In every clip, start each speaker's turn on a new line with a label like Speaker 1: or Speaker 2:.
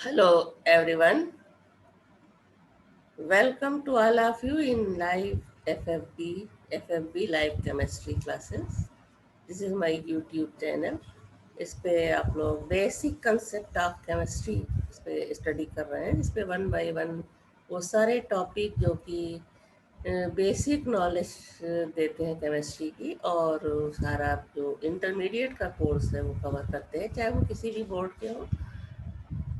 Speaker 1: Hello everyone. Welcome to all of you in live FFB live chemistry classes. This is my YouTube channel. इस पे आप लोग basic concept of chemistry इस पे study कर रहे हैं, इस पे वन बाय वन वो सारे टॉपिक जो कि बेसिक नॉलेज देते हैं केमिस्ट्री की, और सारा जो इंटरमीडिएट का कोर्स है वो कवर करते हैं, चाहे वो किसी भी बोर्ड के हो।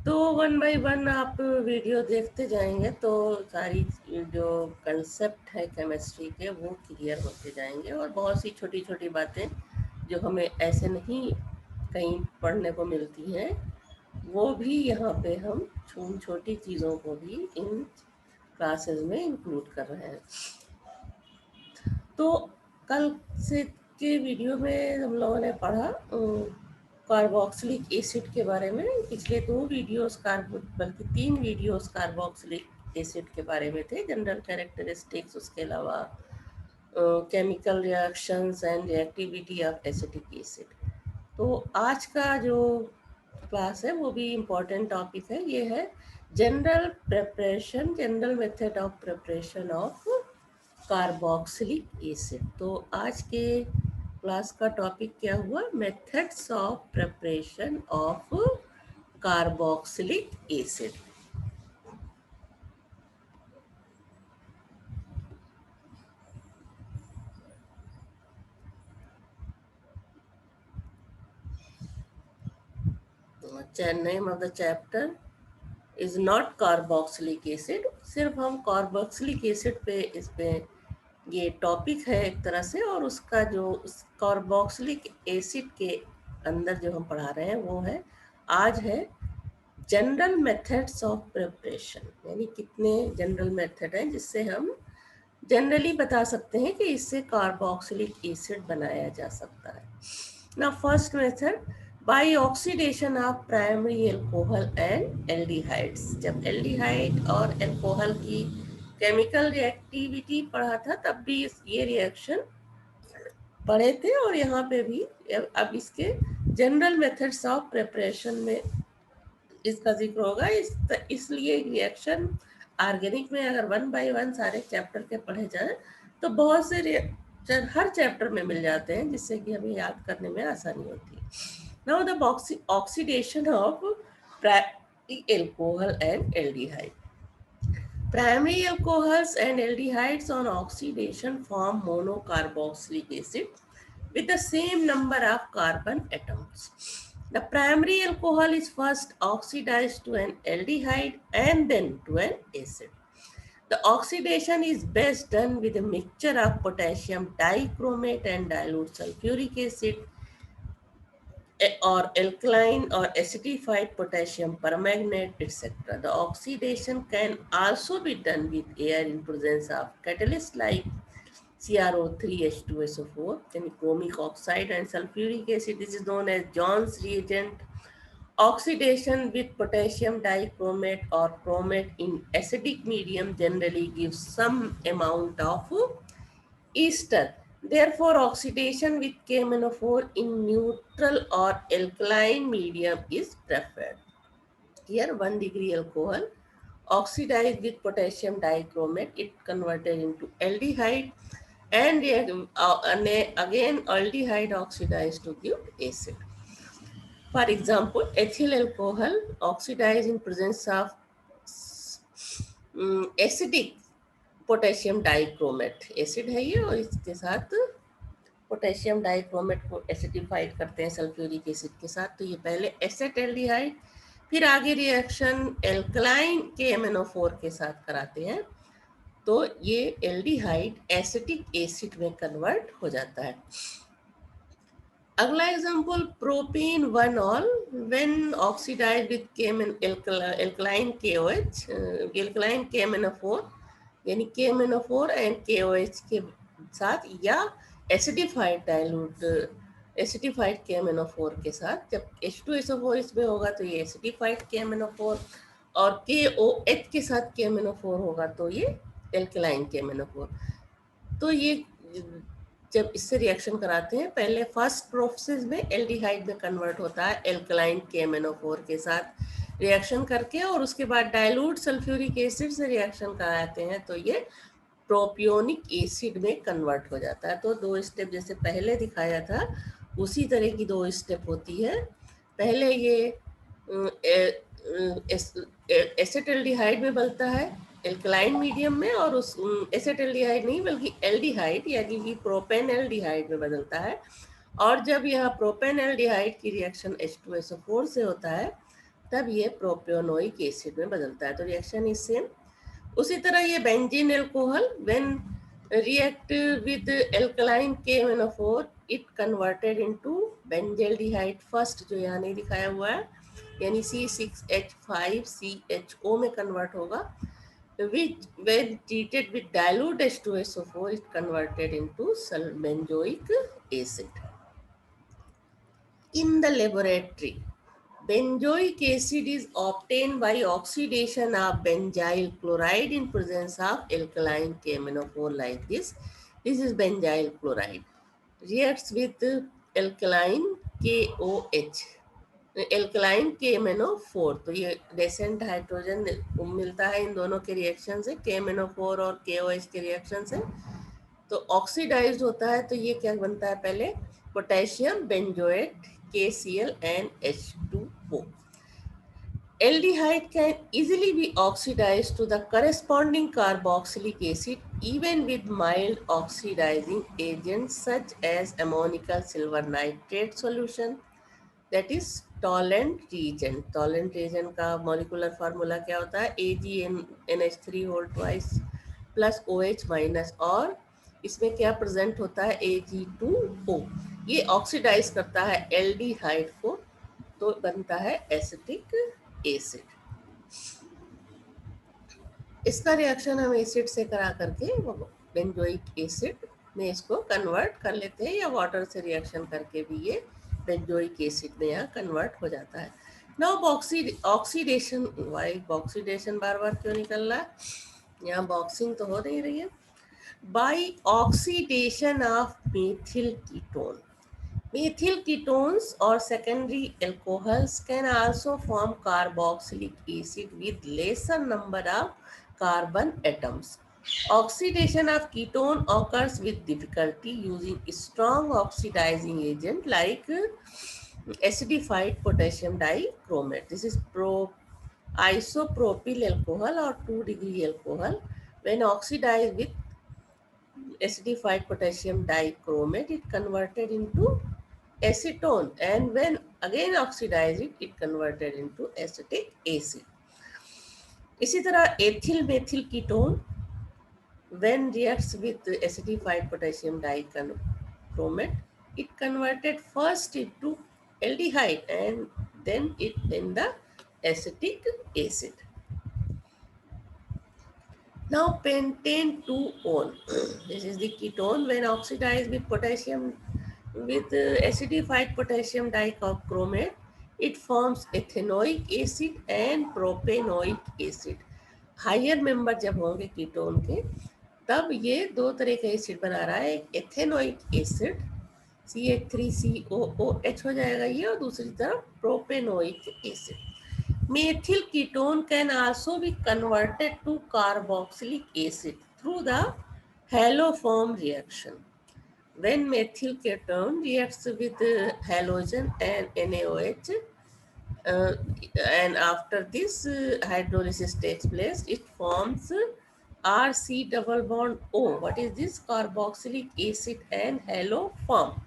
Speaker 1: तो वन बाय वन आप वीडियो देखते जाएंगे तो सारी जो कंसेप्ट है केमिस्ट्री के वो क्लियर होते जाएंगे, और बहुत सी छोटी छोटी बातें जो हमें ऐसे नहीं कहीं पढ़ने को मिलती हैं वो भी यहाँ पे हम छोटी चीज़ों को भी इन क्लासेस में इंक्लूड कर रहे हैं। तो कल से के वीडियो में हम लोगों ने पढ़ा कार्बोक्सिलिक एसिड के बारे में। पिछले 2 वीडियोस बल्कि 3 वीडियोस कार्बोक्सिलिक एसिड के बारे में थे, जनरल कैरेक्टरिस्टिक्स, उसके अलावा chemical reactions and reactivity of acetic acid. तो आज का जो क्लास है वो भी इम्पोर्टेंट टॉपिक है, ये है general method of preparation of carboxylic acid. तो आज के क्लास का टॉपिक क्या हुआ? Methods of preparation of carboxylic acid. Name of the chapter is not carboxylic acid. सिर्फ हम कार्बोक्सिलिक एसिड पे इस पे ये टॉपिक है एक तरह से, और उसका जो कार्बोक्सिलिक एसिड के अंदर जो हम पढ़ा रहे हैं वो है आज है जनरल मेथड्स ऑफ प्रिपरेशन, यानी कितने जनरल मेथड हैं जिससे हम जनरली बता सकते हैं कि इससे कार्बोक्सिलिक एसिड बनाया जा सकता है। ना first method, by oxidation of primary alcohol and aldehydes. जब एल्डिहाइड और अल्कोहल की केमिकल रिएक्टिविटी पढ़ा था तब भी ये रिएक्शन पढ़े थे, और यहाँ पे भी अब इसके जनरल मेथड्स ऑफ प्रिपरेशन में इसका जिक्र होगा। इसलिए रिएक्शन ऑर्गेनिक में अगर वन बाय वन सारे चैप्टर के पढ़े जाएं तो बहुत से रिएक्शन हर चैप्टर में मिल जाते हैं, जिससे कि हमें याद करने में आसानी होती है। Now the oxidation of primary alcohol and aldehyde. Primary alcohols and aldehydes on oxidation form monocarboxylic acid with the same number of carbon atoms. The primary alcohol is first oxidized to an aldehyde and then to an acid. The oxidation is best done with a mixture of potassium dichromate and dilute sulfuric acid, or alkaline or acidified potassium permanganate, etc. The oxidation can also be done with air in presence of catalysts like CrO3H2SO4, then chromic oxide and sulfuric acid. This is known as John's reagent. Oxidation with potassium dichromate or chromate in acidic medium generally gives some amount of ester. Therefore, oxidation with KMnO4 in neutral or alkaline medium is preferred. Here, 1 degree alcohol oxidized with potassium dichromate, it converted into aldehyde, and again aldehyde oxidized to give acid. For example, ethyl alcohol oxidized in presence of acidic potassium dichromate acid है ये, और इसके साथ potassium dichromate को acidified करते हैं sulphuric acid के साथ। तो ये पहले एसेटल्डिहाइड, फिर आगे रिएक्शन एल्कलाइन के MnO4 के साथ कराते हैं, तो ये एल्डिहाइड एसिटिक एसिड में कन्वर्ट हो जाता है। अगला एग्जांपल, प्रोपेन 1-ऑल when oxidised with alkaline KOH, alkaline KMnO4 यानी KMnO4 एंड KOH के साथ, या एसिडिफाइड डाइल्यूट एसिडिफाइड KMnO4 के साथ। जब H2SO4 इसमें होगा तो ये एसिडिफाइड KMnO4, और KOH के साथ KMnO4 होगा तो ये एल्कलाइन KMnO4। तो ये जब इससे रिएक्शन कराते हैं, पहले फर्स्ट प्रोसेस में एल्डिहाइड में कन्वर्ट होता है एल्कलाइन KMnO4 के साथ, रिएक्शन करके और उसके बाद डाइल्यूट सल्फ्यूरिक एसिड से रिएक्शन कराते हैं तो ये प्रोपियोनिक एसिड में कन्वर्ट हो जाता है। तो 2 स्टेप जैसे पहले दिखाया था उसी तरह की 2 स्टेप होती है। पहले ये एसिटल्डिहाइड में बनता है एल्कलाइन मीडियम में, और उस एसिटल्डिहाइड नहीं बल्कि एल्डिहाइड यानी कि प्रोपेन एल्डिहाइड में बदलता है। और जब यह प्रोपेन एल्डिहाइड की रिएक्शन H2SO4 से होता है तब ये प्रोपियोनोइक एसिड में बदलता है। तो रिएक्शन इज सेम। उसी तरह ये benzene alcohol when react with alkaline KMnO4 it converted into benzaldehyde first, जो यहाँ नहीं दिखाया हुआ है, यानी C6H5CHO में कन्वर्ट होगा, which when treated with dilute H2SO4 it converted into benzoic acid. In the laboratory, benzoic acid is obtained by oxidation of benzyl chloride in presence of alkaline KMnO4 like this. This is benzyl chloride. Reacts with alkaline KOH, alkaline KMnO4. तो ये descent hydrogen मिलता है इन दोनों के reaction से, KMnO4 और KOH के reaction से। तो ऑक्सीडाइज्ड होता है तो ये क्या बनता है, पहले potassium benzoate KCl and H2O. Aldehyde can easily be oxidized to the corresponding carboxylic acid even with mild oxidizing agents such as ammonical silver nitrate solution, that is tolerant reagent. Tolerant reagent का molecular formula क्या होता है, AgNH3 whole twice plus OH minus, और इसमें क्या present होता है, Ag2O। ये ऑक्सीडाइज करता है एल्डिहाइड को तो बनता है एसिटिक एसिड। इसका रिएक्शन हम एसिड से करा करके बेंजोइक एसिड में इसको कन्वर्ट कर लेते हैं, या वाटर से रिएक्शन करके भी ये बेंजोइक एसिड में यहाँ कन्वर्ट हो जाता है। नाउ ऑक्सीडेशन, वाई ऑक्सीडेशन बार बार क्यों निकल रहा है, यहाँ बॉक्सिंग तो हो नहीं रही है। By oxidation of methyl ketone. Methyl ketones or secondary alcohols can also form carboxylic acid with lesser number of carbon atoms. Oxidation of ketone occurs with difficulty using strong oxidizing agent like acidified potassium dichromate. This is isopropyl alcohol or 2-degree alcohol. When oxidized with acidified potassium dichromate, it converted into acetone, and when again oxidized it converted into acetic acid. इसी तरह ethyl methyl ketone when reacts with acidified potassium dichromate, it converted first into aldehyde and then it in the acetic acid. Now pentane 2-ol. This is the ketone when oxidized with potassium with acidified potassium dichromate, it forms ethanoic acid and propanoic acid. Higher member जब होंगे ketone के तब ये दो तरह के acid बना रहा है, एक एथेनोइक एसिड CH3COOH हो जाएगा ये, और दूसरी तरफ propanoic acid. Methyl ketone can also be converted to carboxylic acid through the haloform reaction. When methyl ketone reacts with halogen and NaOH, and after this hydrolysis takes place, it forms RC double bond O. What is this? Carboxylic acid and haloform.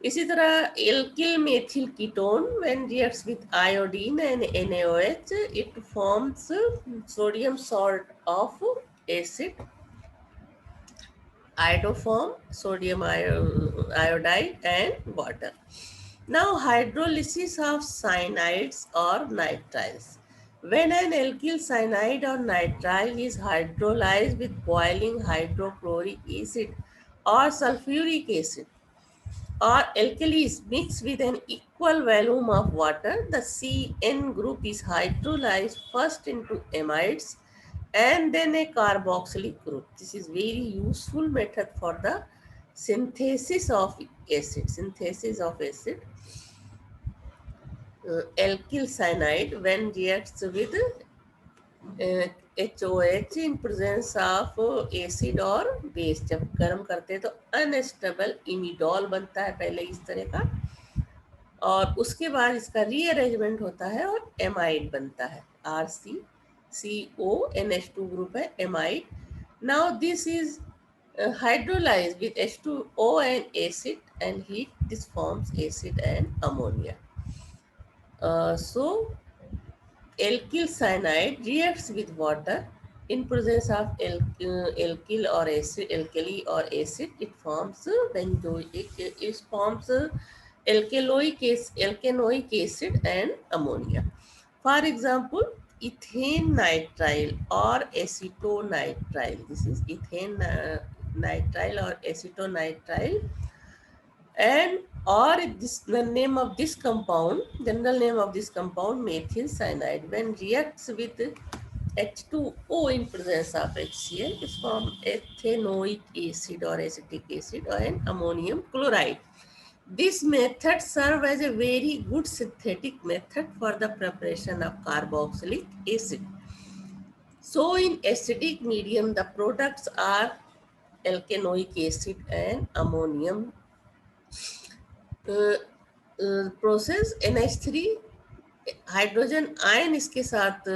Speaker 1: इसी तरह alkyl methyl ketone when reacts with iodine and NaOH, it forms sodium salt of acid, iodoform, sodium iodide and water. Now hydrolysis of cyanides or nitriles. When an alkyl cyanide or nitrile is hydrolyzed with boiling hydrochloric acid or sulfuric acid, or alkalis mixed with an equal volume of water, the CN group is hydrolyzed first into amides and then a carboxylic group. This is very useful method for the synthesis of acid. alkyl cyanide when reacts with HOH in presence of acid और base. जब गर्म करते हैं तो unstable इमिडोल बनता है पहले इस तरह का, और उसके बाद इसका रीअरेंजमेंट होता है और एमाइड बनता है, RCCONH2 ग्रुप है amide. Now this is hydrolyzed with H2O and acid and heat. This forms acid and ammonia. So alkyl cyanide reacts with water in presence of alkyl or acid, alkali or acid. It forms benzoic. It forms alkanoic acid and ammonia. For example, ethane nitrile or acetonitrile. This is ethane nitrile or acetonitrile, and or this the name of this compound, general name of this compound, methyl cyanide. When reacts with H2O in presence of HCl, it forms ethanoic acid or acetic acid and ammonium chloride. This method serves as a very good synthetic method for the preparation of carboxylic acid. So in acidic medium, the products are alkanoic acid and ammonium. Process NH3 hydrogen ion इसके साथ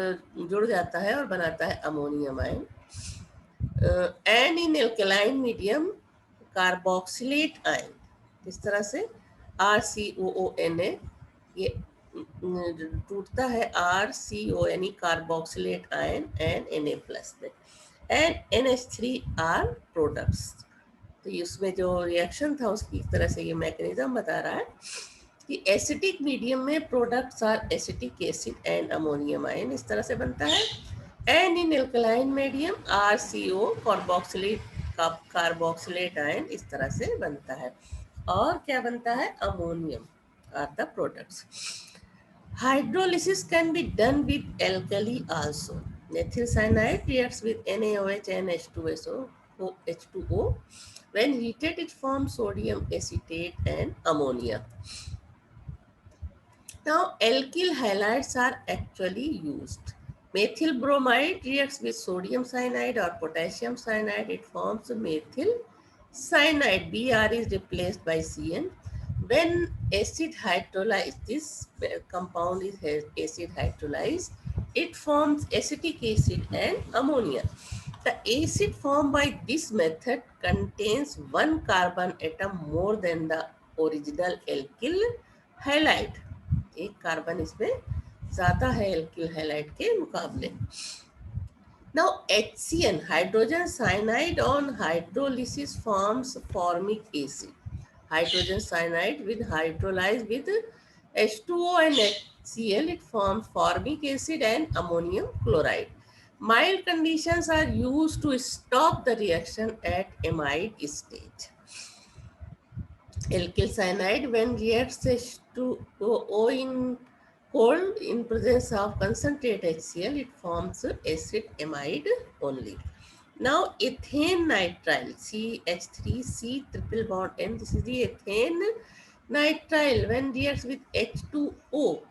Speaker 1: जुड़ जाता है और बनाता है ammonium ion. And in alkaline medium carboxylate ion, इस तरह से RCOONA ये टूटता है RCONE carboxylate ion and Na plus में, एंड NH3 आर प्रोडक्ट्स. तो इसमें जो रिएक्शन था उसकी एक तरह से ये मैकेनिज्म बता रहा है कि एसिटिक मीडियम में products are acetic acid and ammonium ion, इस तरह से बनता है. And in alkaline medium RCO carboxylate ion, इस तरह से बनता है. और क्या बनता है? Ammonium are the products. Hydrolysis can be done with alkali also. Methyl cyanide reacts with NaOH and H2O. When heated, it forms sodium acetate and ammonia. Now, alkyl halides are actually used. Methyl bromide reacts with sodium cyanide or potassium cyanide. It forms methyl cyanide. Br is replaced by Cn. When acid hydrolyzed, this compound is acid hydrolyzed, it forms acetic acid and ammonia. The acid formed by this method contains one carbon atom more than the original alkyl halide. एक carbon इसमें ज्यादा है alkyl halide के मुकाबले. Now HCN, hydrogen cyanide on hydrolysis forms formic acid. Hydrogen cyanide with hydrolyzed with H2O and HCl, it forms formic acid and ammonium chloride. Mild conditions are used to stop the reaction at amide stage. Alkyl cyanide, when reacts H2O in cold in presence of concentrate HCl, it forms acid amide only. Now ethane nitrile, CH3C triple bond N, this is the ethane nitrile. When reacts with H2O,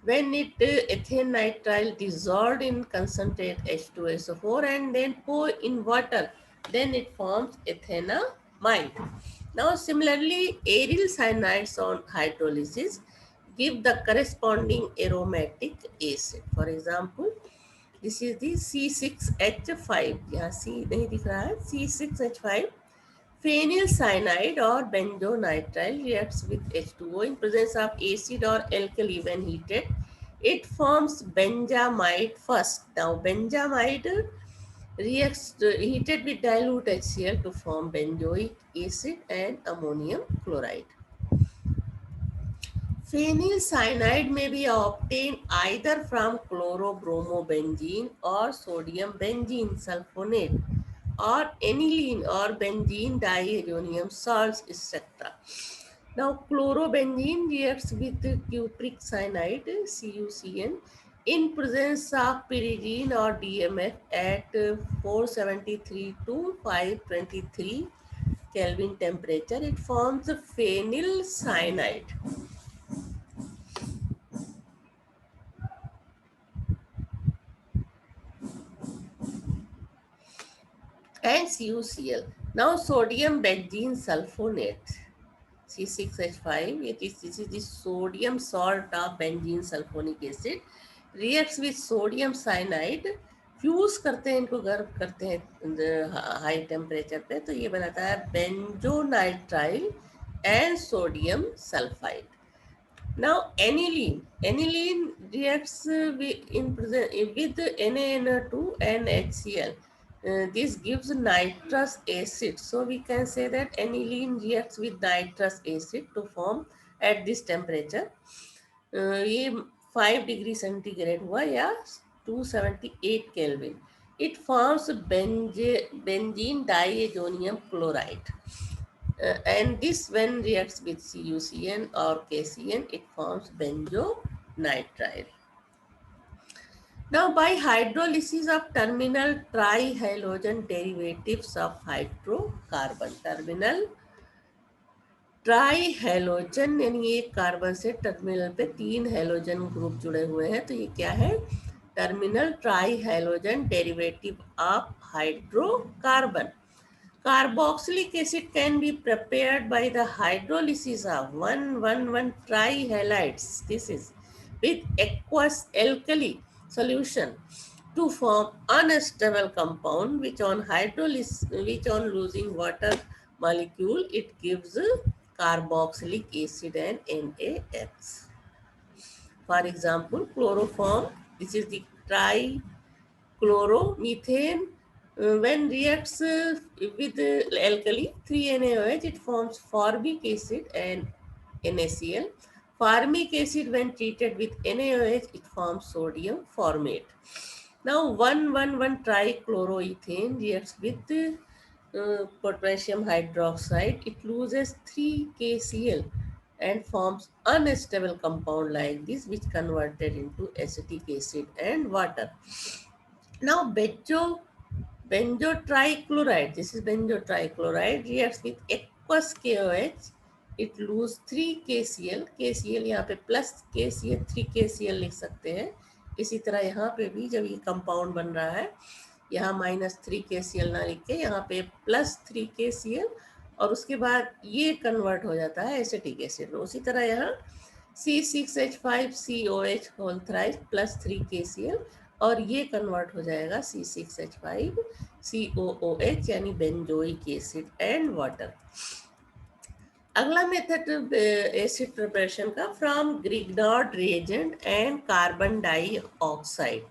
Speaker 1: when it ethane nitrile dissolved in concentrate H2SO4 and then pour in water, then it forms ethanamide. Now similarly, aryl cyanides on hydrolysis give the corresponding aromatic acid. For example, this is the C6H5. यहाँ C नहीं दिख रहा है. C6H5. Phenyl cyanide or benzonitrile reacts with H2O in presence of acid or alkali. When heated, it forms benzamide first. Now benzamide reacts heated with dilute HCl to form benzoic acid and ammonium chloride. Phenyl cyanide may be obtained either from chlorobromobenzene or sodium benzene sulfonate or aniline or benzene diazonium salts, etc. Now, chlorobenzene reacts with cupric cyanide, CuCN, in presence of pyridine or DMF at 473 to 523 Kelvin temperature. It forms phenyl cyanide. and CuCl. Now sodium benzene sulfonate, C6H5, this is the sodium salt of benzene sulfonic acid, reacts with sodium cyanide, fuse करते हैं, इनको गर्म करते हैं high temperature पे, तो ये बनाता है benzonitrile and sodium sulphide. Now aniline reacts with NaNO2 and HCl. This gives nitrous acid. So we can say that aniline reacts with nitrous acid to form at this temperature. ये 5 degree centigrade हुआ या 278 kelvin. It forms benzene diazonium chloride. And this when reacts with CuCN or KCN, it forms benzonitrile. Now by hydrolysis of terminal trihalogen derivatives of hydrocarbon, terminal ट्राईहेलोजन यानी एक carbon से terminal पे 3 halogen group जुड़े हुए हैं, तो ये क्या है, terminal trihalogen derivative of hydrocarbon. Carboxylic acid can be prepared by the hydrolysis of 1,1,1 trihalides. This is with aqueous alkali solution to form unstable compound which on losing water molecule it gives carboxylic acid and NaX. For example, chloroform. This is the trichloromethane. When reacts with alkali 3NaOH, it forms formic acid and NaCl. Formic acid when treated with NaOH, it forms sodium formate. Now 1,1,1 trichloroethane reacts with potassium hydroxide. It loses 3KCl and forms unstable compound like this, which converted into acetic acid and water. Now benzotrichloride, this is benzotrichloride, reacts with aqueous KOH. It lose 3KCl. KCl यहाँ पे plus KCl 3KCl लिख सकते हैं. इसी तरह यहाँ पे भी जब ये कंपाउंड बन रहा है, यहाँ -3KCl ना लिख के यहाँ पे +3KCl और उसके बाद ये कन्वर्ट हो जाता है एसिटिक एसिड में. उसी तरह यहाँ C6H5COH होल थ्राइस +3KCl और ये कन्वर्ट हो जाएगा C6H5COOH यानी बेंजोइक एसिड एंड वाटर. अगला मेथड एसिड प्रिपरेशन का, from Grignard reagent and carbon dioxide.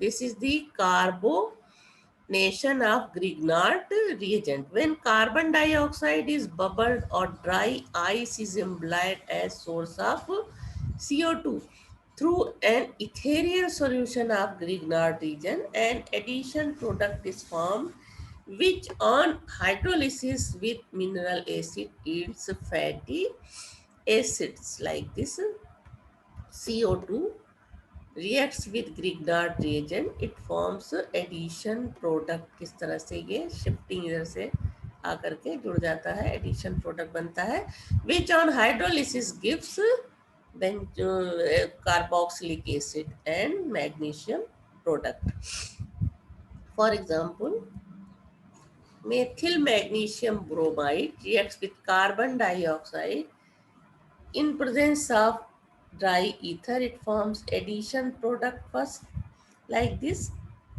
Speaker 1: This is the carbonation of Grignard reagent. When carbon dioxide is bubbled or dry ice is implied as source of CO2 through an ethereal solution of Grignard reagent, an addition product is formed which on hydrolysis with mineral acid yields fatty acids like this. CO2 reacts with Grignard reagent, it forms addition product. किस तरह से ये shifting इधर से आकर के जुड़ जाता है, एडिशन प्रोडक्ट बनता है, which on hydrolysis gives carboxylic acid and magnesium product. For example, methyl magnesium bromide reacts with carbon dioxide. In presence of dry ether, it forms addition product first like this,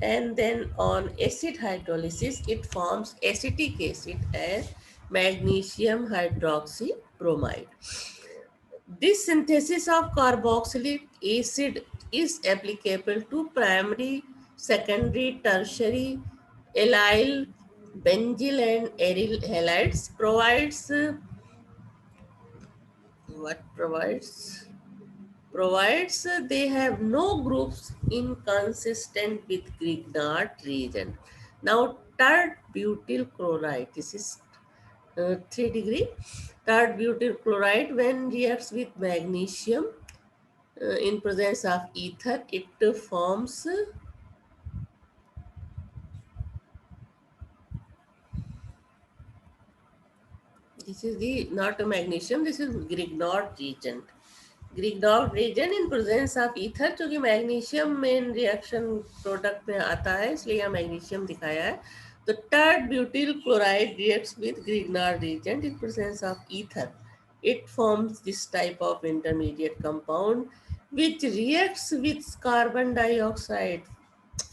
Speaker 1: and then on acid hydrolysis it forms acetic acid and magnesium hydroxybromide. This synthesis of carboxylic acid is applicable to primary, secondary, tertiary, allyl, benzyl and aryl halides. Provides they have no groups inconsistent with Grignard reagent. Now tert butyl chloride, this is 3 degree. Tert butyl chloride when reacts with magnesium in presence of ether, it forms this is the not a magnesium, this is Grignard reagent. Grignard reagent in presence of ether, क्योंकि magnesium main reaction product में आता है इसलिए यहाँ magnesium दिखाया है. The third butyl chloride reacts with Grignard reagent in presence of ether. It forms this type of intermediate compound which reacts with carbon dioxide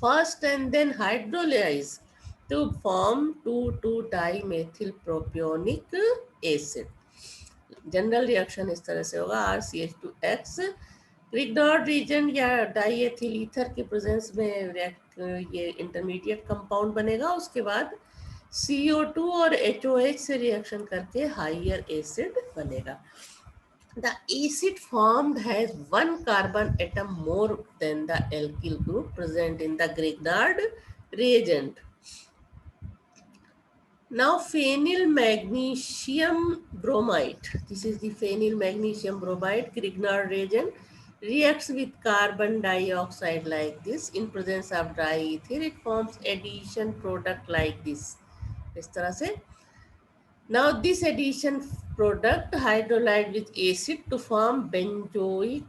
Speaker 1: first and then hydrolyze to form 2,2-dimethyl acid. General reaction इस तरह से होगा RCH2X ग्रिग्नॉर्ड reason या diethyl ether के presence में ये intermediate compound बनेगा, उसके बाद CO2 और HOH से रिएक्शन करके हाइयर एसिड बनेगा. The acid formed has one carbon atom more than the alkyl group present in the Grignard reagent. Now phenyl magnesium bromide, this is the phenyl magnesium bromide Grignard reagent, reacts with carbon dioxide like this. In presence of dry ether, it forms addition product like this. इस तरह से. Now this addition product hydrolyzed with acid to form benzoic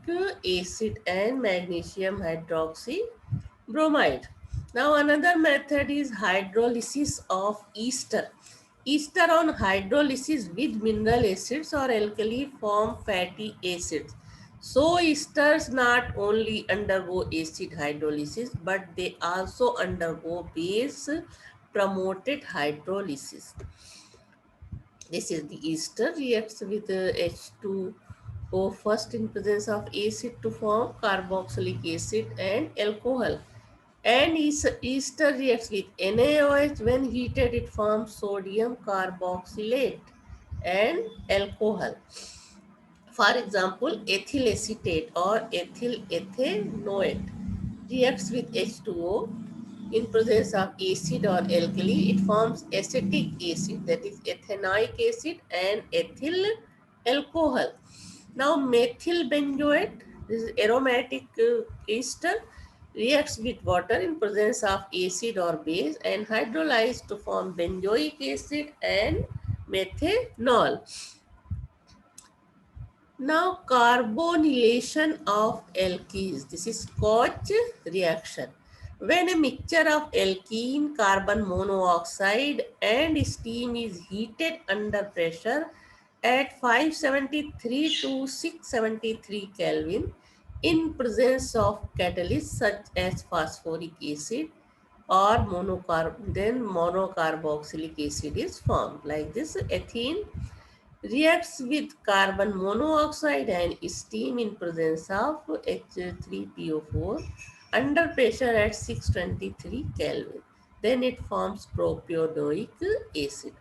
Speaker 1: acid and magnesium hydroxy bromide. Now another method is hydrolysis of ester. Ester on hydrolysis with mineral acids or alkali form fatty acids. So esters not only undergo acid hydrolysis but they also undergo base promoted hydrolysis. This is the ester reacts with H2O first in presence of acid to form carboxylic acid and alcohol. And ester reacts with NaOH. When heated, it forms sodium carboxylate and alcohol. For example, ethyl acetate or ethyl ethanoate reacts with H2O in presence of acid or alkali. It forms acetic acid, that is ethanoic acid and ethyl alcohol. Now methyl benzoate, this is aromatic ester, reacts with water in presence of acid or base and hydrolyzed to form benzoic acid and methanol. Now carbonylation of alkenes, this is Koch reaction. When a mixture of alkene, carbon monoxide and steam is heated under pressure at 573 to 673 Kelvin in presence of catalysts such as phosphoric acid or then monocarboxylic acid is formed. Like this, ethene reacts with carbon monoxide and steam in presence of H3PO4 under pressure at 623 Kelvin. Then it forms propanoic acid.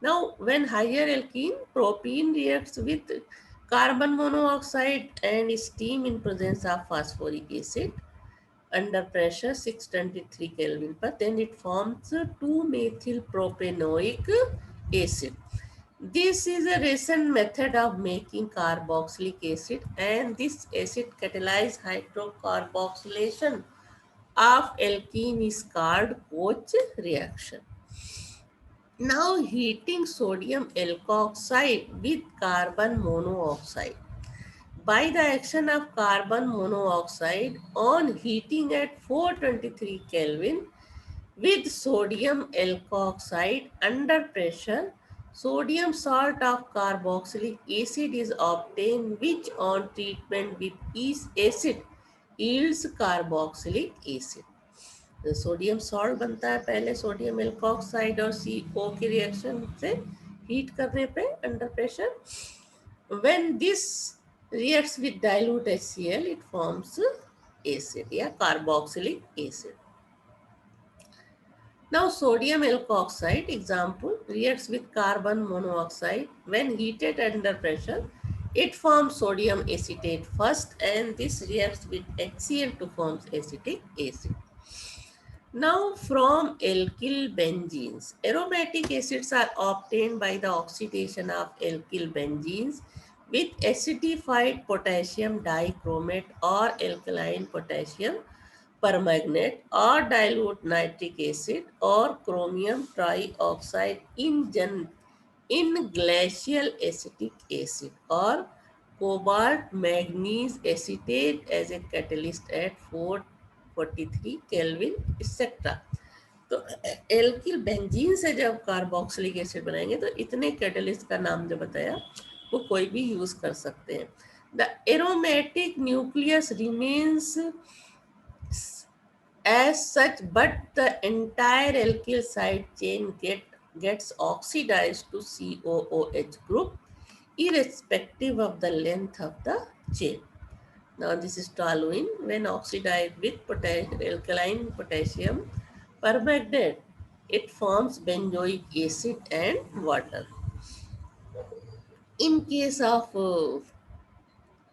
Speaker 1: Now, when higher alkene, propene reacts with carbon monoxide and steam in presence of phosphoric acid under pressure 623 Kelvin, but then it forms 2-methyl propanoic acid. This is a recent method of making carboxylic acid, and this acid catalyzes hydrocarboxylation of alkene is called Koch reaction. Now heating sodium alkoxide with carbon monoxide. By the action of carbon monoxide on heating at 423 Kelvin with sodium alkoxide under pressure, sodium salt of carboxylic acid is obtained, which on treatment with each acid yields carboxylic acid. तो sodium salt बनता है पहले sodium alkoxide और CO के reaction से heat करने पे under pressure. When this reacts with dilute HCl, it forms acid या carboxylic acid. Now sodium alkoxide example reacts with carbon monoxide. When heated under pressure, it forms sodium acetate first, and this reacts with HCl to form acetic acid. Now from alkyl benzenes, aromatic acids are obtained by the oxidation of alkyl benzenes with acidified potassium dichromate or alkaline potassium permanganate or dilute nitric acid or chromium trioxide in glacial acetic acid or cobalt manganese acetate as a catalyst at 443 Kelvin, etc. तो alkyl benzene से जब carboxylic acid बनाएंगे तो इतने catalyst का नाम जो बताया वो कोई भी यूज कर सकते हैं. The aromatic nucleus remains as such, but the entire alkyl side chain gets oxidized to COOH group irrespective of the length of the chain. Now this is toluene. When oxidized with alkaline potassium permanganate, it forms benzoic acid and water. In case of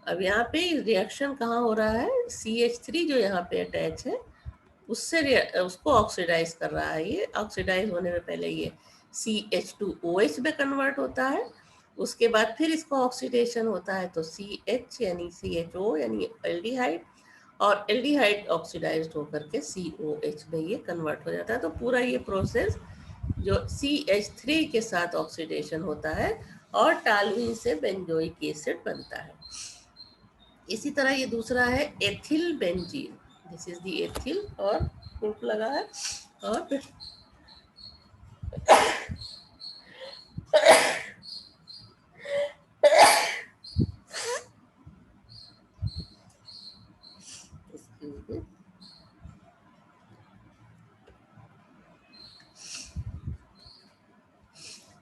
Speaker 1: अब यहाँ पे reaction कहाँ हो रहा है, CH3 जो यहाँ पे अटैच है उससे उसको ऑक्सीडाइज कर रहा है. ये ऑक्सीडाइज होने में पहले ये CH2OH में कन्वर्ट होता है, उसके बाद फिर इसको ऑक्सीडेशन होता है तो CH यानी CHO यानी एल्डिहाइड, और एल्डिहाइड ऑक्सीडाइज्ड होकर के COH में ये कन्वर्ट हो जाता है. तो पूरा ये प्रोसेस जो CH3 के साथ ऑक्सीडेशन होता है और टॉलुइन से बेंजोइक एसिड बनता है. इसी तरह ये दूसरा है ethyl benzene. This is the ethyl और ग्रुप लगा है और फिर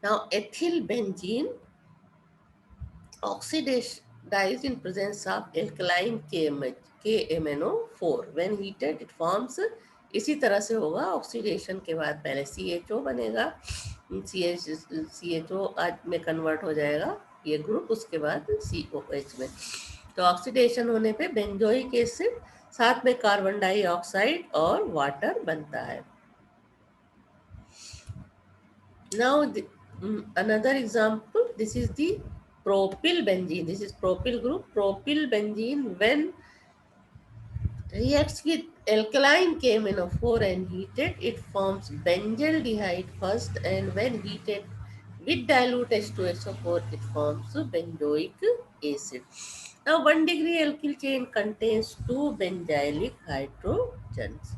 Speaker 1: now ethyl benzene oxidized in presence of alkaline KMnO4. When heated it forms, इसी तरह से होगा. ऑक्सीडेशन के बाद पहले CHO बनेगा, CHO में कन्वर्ट हो जाएगा ये ग्रुप, उसके बाद COH में. तो ऑक्सीडेशन होने पे बेंजोइक एसिड साथ में कार्बन डाइऑक्साइड और वाटर बनता है. Now another example, this is the propyl benzene. This is propyl group. Propyl benzene when reacts with alkaline KMnO4 and heated, it forms benzaldehyde first, and when heated with dilute H2SO4, it forms benzoic acid. Now 1 degree alkyl chain contains 2 benzylic hydrogens.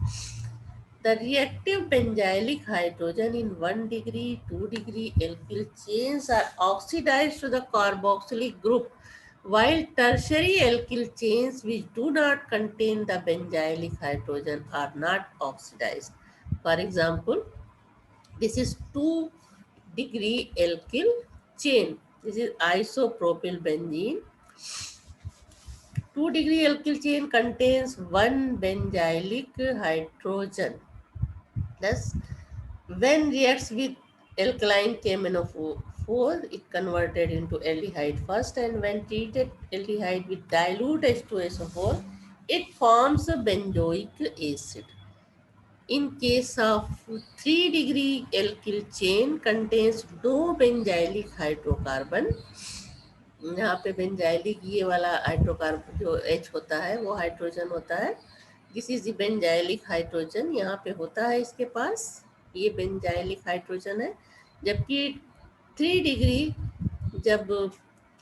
Speaker 1: The reactive benzylic hydrogen in 1 degree, 2 degree alkyl chains are oxidized to the carboxylic group, while tertiary alkyl chains which do not contain the benzylic hydrogen are not oxidized. For example, this is 2 degree alkyl chain. This is isopropyl benzene. 2 degree alkyl chain contains 1 benzylic hydrogen. Thus, when reacts with alkaline KMnO4, it converted into aldehyde first, and when treated aldehyde with dilute H2SO4, it forms a benzoic acid. In case of 3 degree alkyl chain contains no benzylic hydrocarbon. यहाँ पे benzylic ये वाला hydrocarbon जो H होता है वो hydrogen होता है. This is the benzylic hydrogen यहाँ पे होता है इसके पास, ये बेंजाइलिक हाइड्रोजन है. जबकि 3 डिग्री जब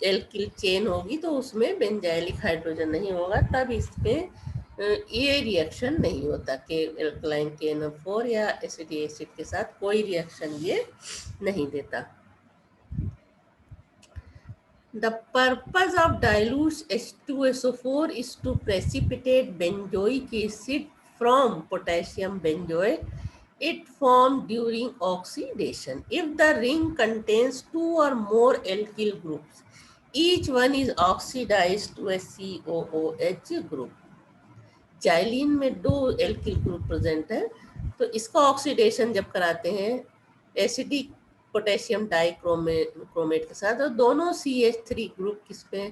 Speaker 1: एल्किल चेन होगी तो उसमें बेंजाइलिक हाइड्रोजन नहीं होगा, तब इसमें ये रिएक्शन नहीं होता कि एल्कलाइन KNO4 या एसिडिक एसिड के साथ कोई रिएक्शन ये नहीं देता. The purpose of dilute H2SO4 is to precipitate benzoic acid from potassium benzoate. It formed during oxidation. If the ring contains 2 or more alkyl groups, each one is oxidized to a COOH group. Xylene में 2 alkyl group present है, तो इसका oxidation जब कराते हैं acidic potassium dichromate के साथ, और दोनों CH3 ग्रुप किस पे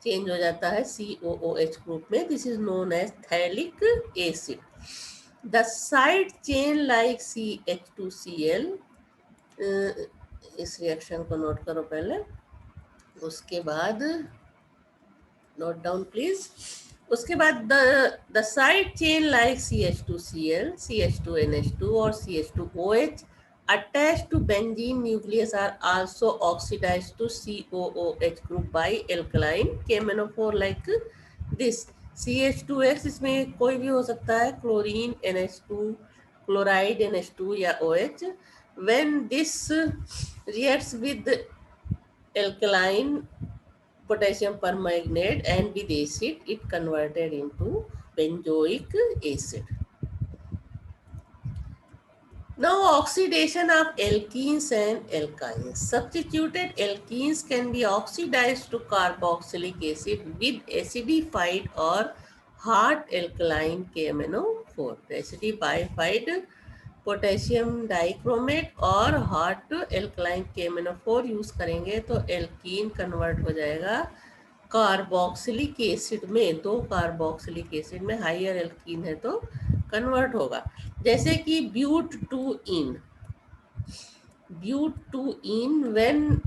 Speaker 1: चेंज हो जाता है, COOH ग्रुप में. This is known as phthalic acid. The side chain like CH2Cl, इस रिएक्शन को नोट करो पहले, उसके बाद नोट डाउन प्लीज. उसके बाद the side chain like CH2Cl, CH2NH2 और CH2OH attached to benzene nucleus are also oxidized to COOH group by alkaline KMnO4 like this. CH2X इसमें कोई भी हो सकता है, क्लोरीन, NH2, chloride NH2 या OH. When this reacts with alkaline potassium permanganate and with acid, it converted into benzoic acid. Now, oxidation of alkenes and alkynes. Substituted alkenes can be oxidized to carboxylic acid with acidified or hard alkaline KMnO4. Acidified potassium dichromate और hot alkaline KMnO4 use करेंगे तो alkene convert हो जाएगा carboxylic acid में. दो carboxylic acid में higher alkene है तो कन्वर्ट होगा. जैसे कि ब्यूट-टू-इन when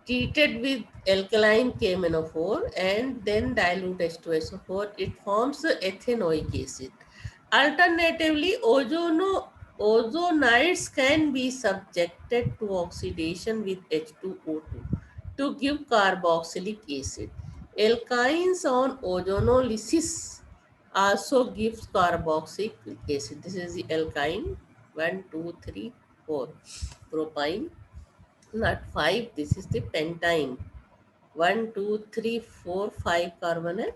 Speaker 1: treated with alkaline KMnO4 and then dilute H2SO4, it forms ethanoic acid. Alternatively, ozonides can be subjected to oxidation with H2O2 to give carboxylic acid. Alkynes on ozonolysis also gives carboxylic acid. This is the alkyne 1, 2, 3, 4. Propyne, not 5. This is the pentyne. 1, 2, 3, 4, 5 carbon है.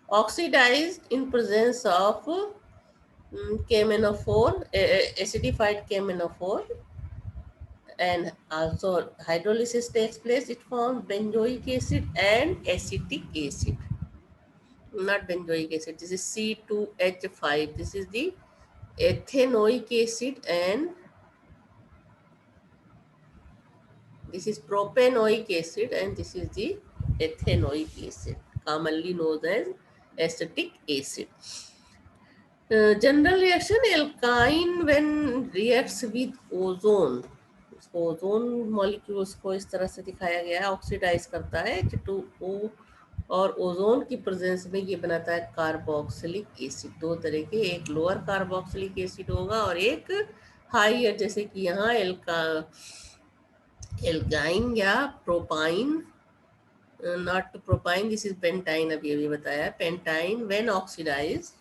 Speaker 1: Oxidized in presence of KMnO4, acidified KMnO4, and also hydrolysis takes place. It forms benzoic acid and acetic acid. Not benzoic acid. This is C2H5. This is the ethanoic acid and this is propanoic acid and this is the ethanoic acid, commonly known as acetic acid. General reaction, alkyne when reacts with ozone, ozone molecules को इस तरह से दिखाया गया है, oxidise करता है H2O और ओजोन की प्रेजेंस में ये बनाता है कार्बोक्सिलिक एसिड. दो तरह के, एक लोअर कार्बोक्सिलिक एसिड होगा और एक हाइयर, जैसे कि यहाँ एल्गाइन या propyne, not propyne, this is pentyne. अभी बताया pentyne when oxidise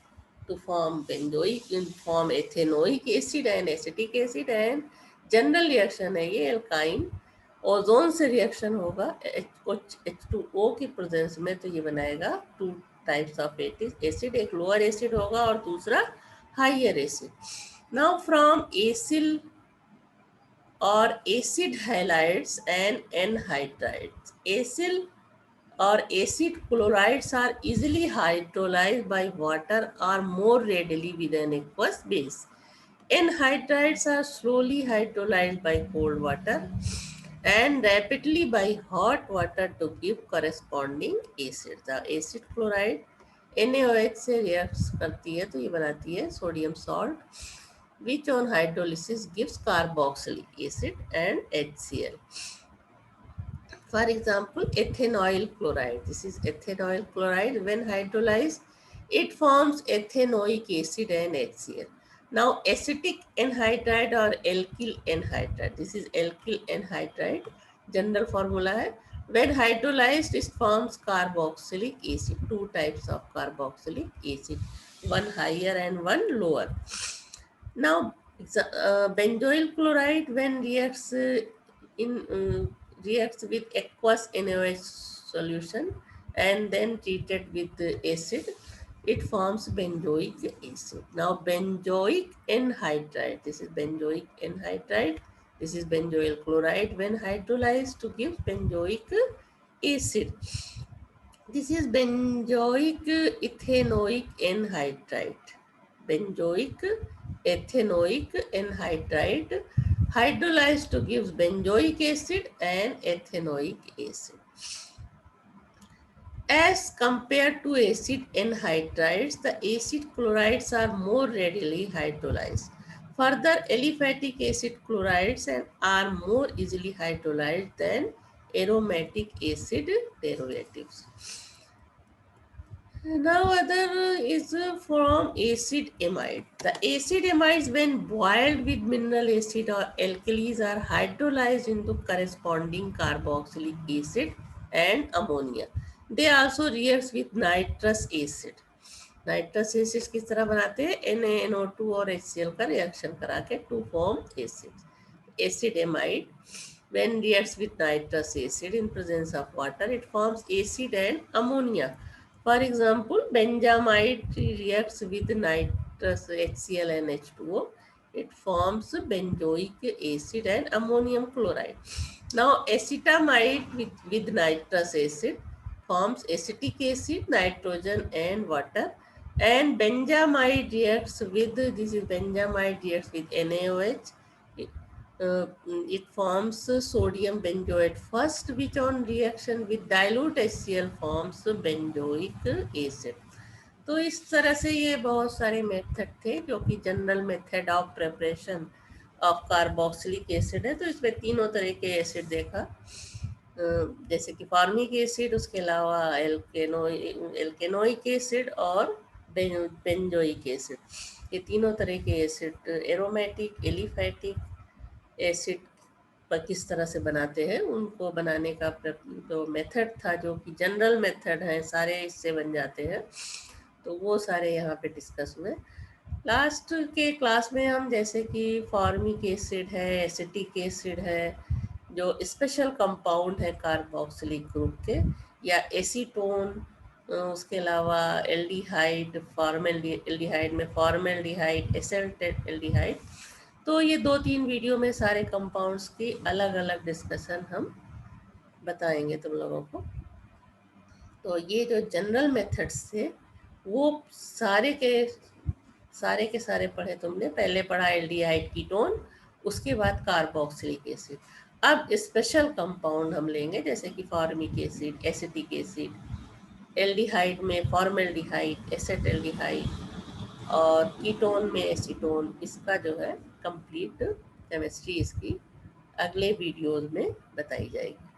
Speaker 1: to form benzoic, form ethanoic acid and acetic acid. and general reaction है ये एल्काइन, ओजोन से रिएक्शन होगा H2O की प्रेजेंस में, तो ये बनाएगा टू टाइप्स ऑफ एसिड, एक लोअर एसिड होगा और दूसरा higher acid. Now from acyl और acid halides and anhydrides. Acyl or acid chlorides are easily hydrolyzed by water or more readily with an aqueous base. Anhydrides are slowly hydrolyzed by cold water and rapidly by hot water to give corresponding acid. The acid chloride NaOH से reacts करती है तो ये बनाती है sodium salt, which on hydrolysis gives carboxylic acid and HCl. For example, ethanoyl chloride. This is ethanoyl chloride. When hydrolyzed, it forms ethanoic acid and HCl. Now, acetic anhydride or alkyl anhydride. This is alkyl anhydride. General formula है. When hydrolyzed, it forms carboxylic acid. Two types of carboxylic acid. One higher and one lower. Now, benzoyl chloride when reacts with aqueous NaOH solution and then treated with acid, it forms benzoic acid. Now benzoic anhydride, this is benzoic anhydride, this is benzoyl chloride when hydrolyzed to give benzoic acid. This is benzoic ethanoic anhydride. Benzoic ethanoic anhydride hydrolyzed to give benzoic acid and ethanoic acid. As compared to acid anhydrides, the acid chlorides are more readily hydrolyzed. Further, aliphatic acid chlorides are more easily hydrolyzed than aromatic acid derivatives. Now other is from acid amide. The acid amides when boiled with mineral acid or alkalis are hydrolyzed into corresponding carboxylic acid and ammonia. They also react with nitrous acid. Nitrous acid किस तरह बनाते हैं, NaNO2 और HCl का reaction करा के to form acid. Acid amide when reacts with nitrous acid in presence of water, it forms acid and ammonia. For example, benzamide reacts with nitrous HCl and H2O. It forms benzoic acid and ammonium chloride. Now, acetamide with nitrous acid forms acetic acid, nitrogen, and water. And benzamide reacts with this is benzamide reacts with NaOH. It forms sodium benzoate first, which on reaction with dilute HCl forms benzoic acid. तो इस तरह से ये बहुत सारे method थे जो कि general method of preparation of carboxylic acid है। तो इसमें तीनों तरह के एसिड देखा, जैसे कि फॉर्मिक एसिड, उसके अलावा एल्केनोइक एसिड और बेंजोइक एसिड। ये तीनों तरह के एसिड एरोमेटिक एलिफैटिक एसिड पर किस तरह से बनाते हैं, उनको बनाने का जो मेथड था, जो कि जनरल मेथड है, सारे इससे बन जाते हैं। तो वो सारे यहाँ पे डिस्कस हुए। लास्ट के क्लास में हम जैसे कि फॉर्मिक एसिड है, एसिटिक एसिड है, जो स्पेशल कंपाउंड है कार्बोक्सिलिक ग्रुप के, या एसीटोन, उसके अलावा एल्डिहाइड, एल्डिहाइड में फॉर्मेल्डिहाइड, एसेल्टेल्डिहाइड। तो ये 2-3 वीडियो में सारे कंपाउंड्स की अलग अलग डिस्कशन हम बताएंगे तुम लोगों को। तो ये जो जनरल मेथड्स थे वो सारे के सारे पढ़े तुमने। पहले पढ़ा एल्डिहाइड कीटोन, उसके बाद कार्बोक्सिलिक एसिड। अब स्पेशल कंपाउंड हम लेंगे, जैसे कि formic acid, acetic acid, aldehyde में फॉर्मेल्डिहाइड, एसेटल्डिहाइड, और कीटोन में एसीटोन। इसका जो है कंप्लीट केमिस्ट्री इसकी अगले वीडियोज में बताई जाएगी।